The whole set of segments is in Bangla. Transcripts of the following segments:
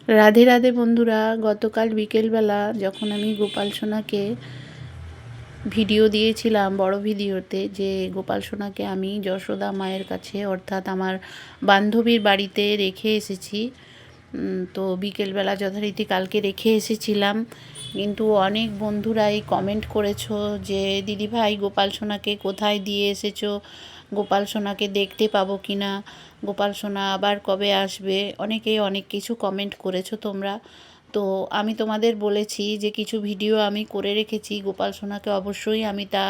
রাধে রাধে বন্ধুরা, গতকাল বিকেলবেলা যখন আমি গোপাল সোনাকে ভিডিও দিয়েছিলাম বড় ভিডিওতে, যে গোপাল সোনাকে আমি যশোদা মায়ের কাছে অর্থাৎ আমার বান্ধবীর বাড়িতে রেখে এসেছি। তো বিকেলবেলা যথারীতি কালকে রেখে এসেছিলাম, কিন্তু অনেক বন্ধুরাই কমেন্ট করেছো যে দিদিভাই গোপাল সোনাকে কোথায় দিয়ে এসেছো, গোপাল সোনাকে দেখতে পাবো কি না, গোপাল সোনা আবার কবে আসবে, অনেকেই অনেক কিছু কমেন্ট করেছো তোমরা। তো আমি তোমাদের বলেছি যে কিছু ভিডিও আমি করে রেখেছি, গোপাল সোনাকে অবশ্যই আমি তা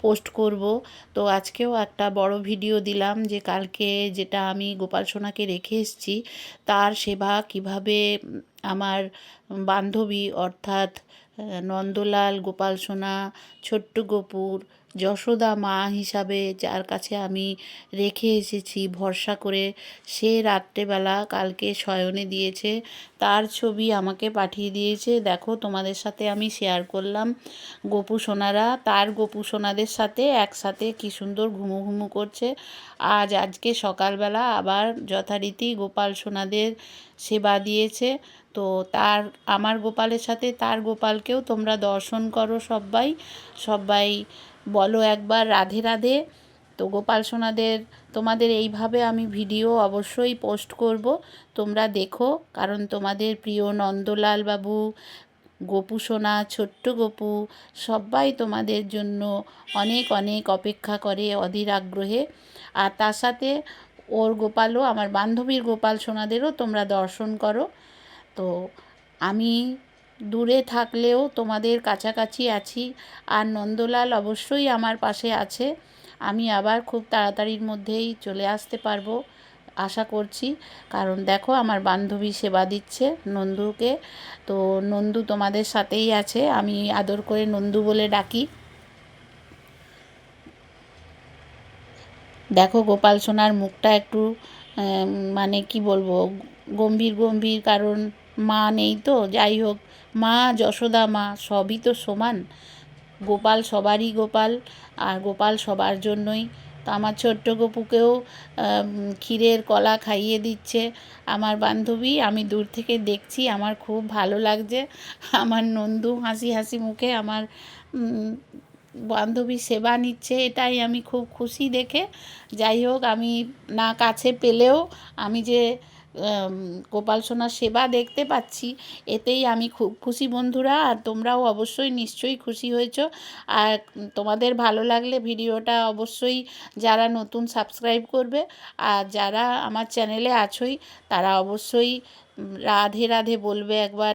পোস্ট করব। তো আজকেও একটা বড় ভিডিও দিলাম যে কালকে যেটা আমি গোপাল সোনাকে রেখে এসেছি তার সেবা কিভাবে আমার বান্ধবী অর্থাৎ নন্দলাল, গোপাল সোনা, ছোট্ট গোপুর যশোদা মা হিসাবে যার কাছে আমি রেখে এসেছি ভরসা করে, সে রাত্রেবেলা কালকে শয়নে দিয়েছে, তার ছবি আমাকে পাঠিয়ে দিয়েছে। দেখো, তোমাদের সাথে আমি শেয়ার করলাম। গোপু সোনারা তার গোপু সোনাদের সাথে একসাথে কী সুন্দর ঘুমু ঘুমু করছে। আজকে সকালবেলা আবার যথারীতি গোপাল সোনাদের সেবা দিয়েছে। তো আমার গোপালের সাথে তার গোপালকেও তোমরা দর্শন করো সবাই। সবাই বলো একবার রাধে রাধে। তো গোপাল সোনাদের তোমাদের এইভাবে আমি ভিডিও অবশ্যই পোস্ট করব, তোমরা দেখো। কারণ তোমাদের প্রিয় নন্দলাল বাবু, গোপু সোনা, ছোট্ট গোপু সবাই তোমাদের জন্য অনেক অনেক অপেক্ষা করে অধীর আগ্রহে। আর তার সাথে ওর গোপালও, আমার বান্ধবীর গোপাল সোনাদেরও তোমরা দর্শন করো। তো আমি দূরে থাকলেও তোমাদের কাছাকাছি আছি, আর নন্দলাল অবশ্যই আমার পাশে আছে। আমি আবার খুব তাড়াতাড়ির মধ্যেই চলে আসতে পারবো আশা করছি। কারণ দেখো, আমার বান্ধবী সেবা দিচ্ছে নন্দুকে। তো নন্দু তোমাদের সাথেই আছে, আমি আদর করে নন্দু বলে ডাকি। দেখো, গোপাল সোনার মুখটা একটু মানে কি বলবো, গম্ভীর গম্ভীর, কারণ মা নেই তো। যাই হোক, মা যশোদা মা সবই তো সমান, গোপাল সবারই গোপাল, আর গোপাল সবার জন্যই। তো আমার ছোট্ট গপুকেও ক্ষীরের কলা খাইয়ে দিচ্ছে আমার বান্ধবী, আমি দূর থেকে দেখছি, আমার খুব ভালো লাগছে। আমার নন্দু হাসি হাসি মুখে আমার বান্ধবী সেবা নিচ্ছে, এটাই আমি খুব খুশি দেখে। যাই হোক, আমি না কাছে পেলেও আমি যে গোপাল সোনার সেবা দেখতে পাচ্ছি, এতেই আমি খুব খুশি বন্ধুরা। আর তোমরাও অবশ্যই নিশ্চয়ই খুশি হয়েছো। আর তোমাদের ভালো লাগলে ভিডিওটা অবশ্যই যারা নতুন সাবস্ক্রাইব করবে, আর যারা আমার চ্যানেলে আছোই তারা অবশ্যই রাধে রাধে বলবে একবার।